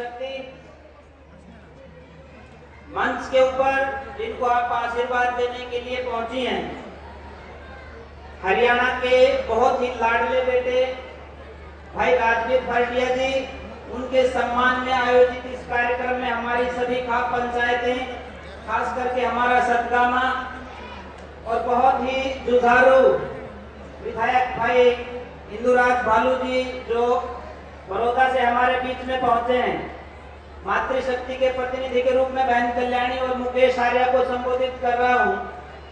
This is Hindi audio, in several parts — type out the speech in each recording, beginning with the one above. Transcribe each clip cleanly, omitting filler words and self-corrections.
मातृशक्ति मंच के ऊपर जिनको आप आशीर्वाद देने के लिए पहुंची हैं, हरियाणा के बहुत ही लाडले बेटे भाई राजवीर भाटिया जी, उनके सम्मान में आयोजित इस कार्यक्रम में हमारी सभी खाप पंचायतें, खास करके हमारा सतगामा और बहुत ही जुझारू विधायक भाई इंदुराज भालू जी जो बड़ौदा से हमारे बीच में पहुंचे हैं, मातृशक्ति के प्रतिनिधि के रूप में बहन कल्याणी और मुकेश आर्या को संबोधित कर रहा हूं,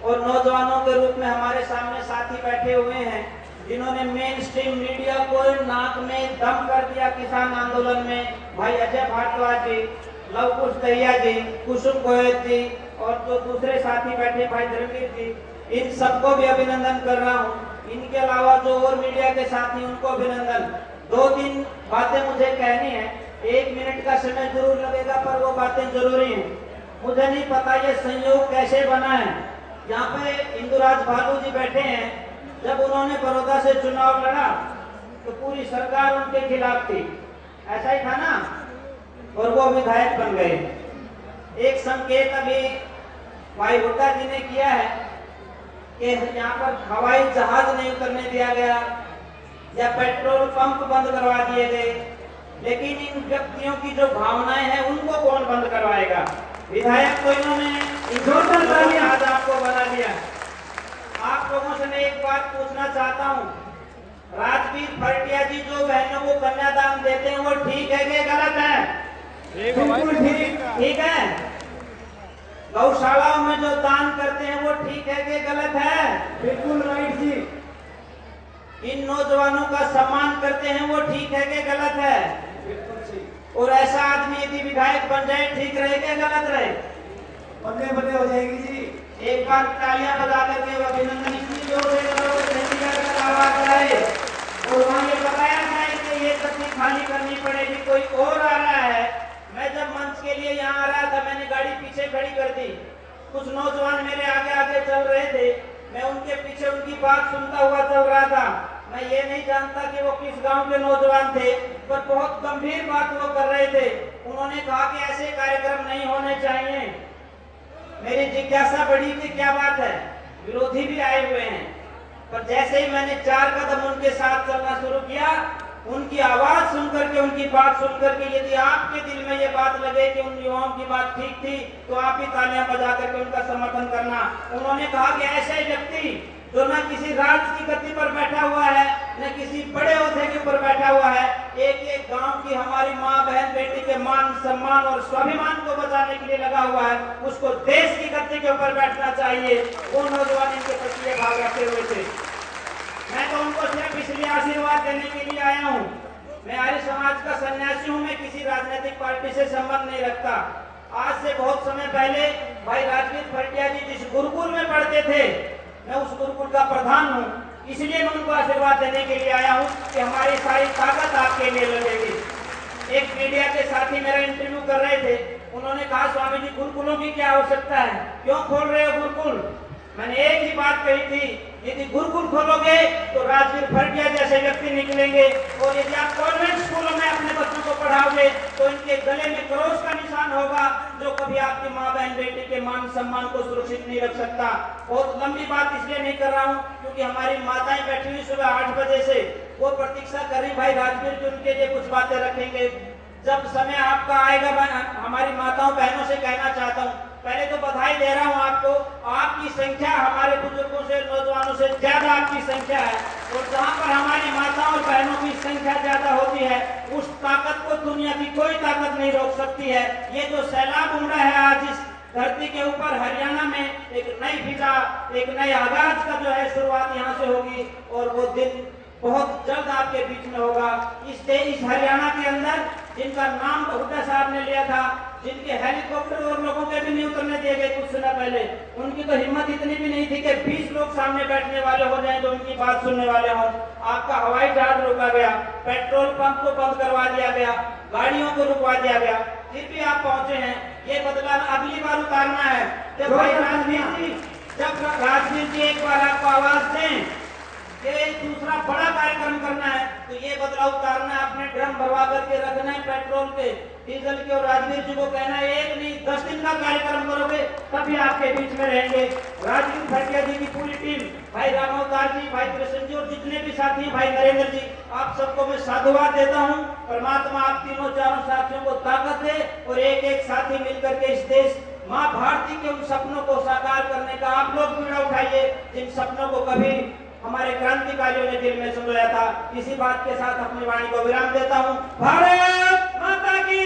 और नौजवानों के रूप में हमारे सामने साथी बैठे हुए हैं जिन्होंने मेन स्ट्रीम मीडिया को नाक में दम कर दिया किसान आंदोलन में, भाई अजय भारद्वाज जी, लवकुश दहिया जी, कुसुम गोयल जी और जो दूसरे साथी बैठे भाई धर्मवीर जी, इन सबको भी अभिनंदन कर रहा हूं। इनके अलावा जो और मीडिया के साथी उनको अभिनंदन। 2-3 बातें मुझे कहनी है, 1 मिनट का समय जरूर लगेगा पर वो बातें जरूरी हैं। मुझे नहीं पता ये संयोग कैसे बना है, यहाँ पे इंदुराज भालू जी बैठे हैं, जब उन्होंने बड़ौदा से चुनाव लड़ा तो पूरी सरकार उनके खिलाफ थी, ऐसा ही था ना, और वो विधायक बन गए। एक संकेत अभी भाई हुड्डा जी ने किया है कि यहाँ पर हवाई जहाज नहीं उतरने दिया गया या पेट्रोल पंप बंद करवा दिए गए, लेकिन इन व्यक्तियों की जो भावनाएं हैं उनको कौन बंद करवाएगा? विधायक तो इन्होंने आज आपको बना दिया। आप लोगों से मैं एक बात पूछना चाहता हूँ, राजवीर भाटिया जी जो बहनों को कन्यादान देते हैं वो ठीक है कि गलत है? बिल्कुल ठीक है। गौशालाओं में जो दान करते हैं वो ठीक है कि गलत है? बिल्कुल राइट जी। इन नौजवानों का सम्मान करते हैं वो ठीक है कि गलत है? बिल्कुल सही। और ऐसा आदमी यदि विधायक बन जाए ठीक रहे कि गलत रहे? बल्ले हो जाएगी जी। एक बार तालियां बजा करके अभिनंदन इतनी जोर से करो कि आवाज आए। और वहाँ ये बताया जाए कि ये गद्दी खाली करनी पड़ेगी, कोई और आ रहा है। मैं जब मंच के लिए यहाँ आ रहा था मैंने गाड़ी पीछे खड़ी कर दी, कुछ नौजवान मेरे आगे आगे चल रहे थे, मैं उनके पीछे उनकी बात सुनता हुआ चल रहा था। मैं ये नहीं जानता कि वो किस गांव के नौजवान थे, पर बहुत गंभीर बात वो कर रहे थे। उन्होंने कहा कि ऐसे कार्यक्रम नहीं होने चाहिए। मेरी जिज्ञासा बढ़ी कि क्या बात है, विरोधी भी आए हुए हैं, पर जैसे ही मैंने 4 कदम उनके साथ चलना शुरू किया, उनकी आवाज सुनकर के, उनकी बात सुनकर के, यदि आपके दिल में ये बात लगे कि उन युवाओं की बात ठीक थी तो आप ही तालियां बजा करके उनका समर्थन करना। उन्होंने कहा कि ऐसे व्यक्ति जो न किसी राज की गद्दी पर बैठा हुआ है, न किसी बड़े ओहदे के ऊपर बैठा हुआ है, एक गांव की हमारी माँ बहन बेटी के मान सम्मान और स्वाभिमान को बचाने के लिए लगा हुआ है, उसको देश की गद्दी के ऊपर बैठना चाहिए। वो नौजवान इनके प्रति भाग रखे हुए थे। मैं तो उनको सिर्फ इसलिए आशीर्वाद देने के लिए आया हूँ। मैं आर्य समाज का सन्यासी हूँ, मैं किसी राजनीतिक पार्टी से संबंध नहीं रखता। आज से बहुत समय पहले भाई राजवीर भाटिया जी जिस गुरुकुल में पढ़ते थे, मैं उस गुरुकुल का प्रधान हूँ, इसलिए मैं उनको आशीर्वाद देने के लिए आया हूँ कि हमारी सारी ताकत आपके लिए लगेगी। एक मीडिया के साथी मेरा इंटरव्यू कर रहे थे, उन्होंने कहा स्वामी जी गुरुकुलों की क्या आवश्यकता है, क्यों खोल रहे हो गुरुकुल? मैंने एक ही बात कही थी, यदि गुरुकुल खोलोगे तो राजवीर भाटिया जैसे व्यक्ति निकलेंगे, और यदि आप कॉन्वेंट स्कूलों में अपने बच्चों को पढ़ाओगे तो इनके गले में क्रॉस का निशान होगा, जो कभी आपकी माँ बहन बेटी के मान सम्मान को सुरक्षित नहीं रख सकता। बहुत लंबी बात इसलिए नहीं कर रहा हूँ क्योंकि हमारी माताएं बैठी हुई सुबह 8 बजे से, वो प्रतीक्षा कर रही भाई राजवीर जी उनके लिए कुछ बातें रखेंगे। जब समय आपका आएगा, हमारी माताओं बहनों से कहना चाहता हूँ, पहले तो बधाई दे रहा हूँ आपको, आपकी संख्या हमारे बुजुर्गों से, नौजवानों से ज्यादा आपकी संख्या है, और जहाँ पर हमारी माताओं और बहनों की संख्या ज्यादा होती है, उस ताकत को दुनिया की कोई ताकत नहीं रोक सकती है। ये जो सैलाब उमड़ा है आज इस धरती के ऊपर, हरियाणा में एक नई फिजा, एक नए आगाज का जो है शुरुआत यहाँ से होगी, और वो दिन बहुत जल्द आपके बीच में होगा। इस हरियाणा के अंदर जिनका नाम हुड्डा साहब ने लिया था, जिनके हेलीकॉप्टर और लोगों के भी नहीं उतरने दिए गए कुछ समय पहले, उनकी तो हिम्मत इतनी भी नहीं थी कि 20 लोग सामने बैठने वाले हो जाएं जो उनकी बात सुनने वाले हों। आपका हवाई जहाज रोका गया, पेट्रोल पंप को बंद करवा दिया गया, गाड़ियों को रुकवा दिया गया, फिर भी आप पहुंचे हैं। ये बदला अगली बार उतारना है। जब राजवीर जी एक बार आपको आवाज दें कि दूसरा बड़ा कार्यक्रम करना है, तो ये बदलाव उतारना है अपने ड्रम भरवा करके रखना है पेट्रोल के, डीजल के। और राजवीर जी को कहना है 1 नहीं 10 दिन का कार्यक्रम करोगे तभी आपके बीच में रहेंगे। राजवीर भटिया जी की पूरी टीम, भाई रामावतार जी, भाई कृष्ण जी और जितने भी साथी हैं, भाई नरेंद्र जी, आप सबको मैं साधुवाद देता हूँ। परमात्मा आप तीनों चारों साथियों को ताकत दे और एक एक साथी मिलकर के इस देश माँ भारती के उन सपनों को साकार करने का आप लोग बीड़ा उठाइए जिन सपनों को कभी हमारे क्रांतिकारियों ने दिल में संजोया था। इसी बात के साथ अपनी वाणी को विराम देता हूँ। भारत माता की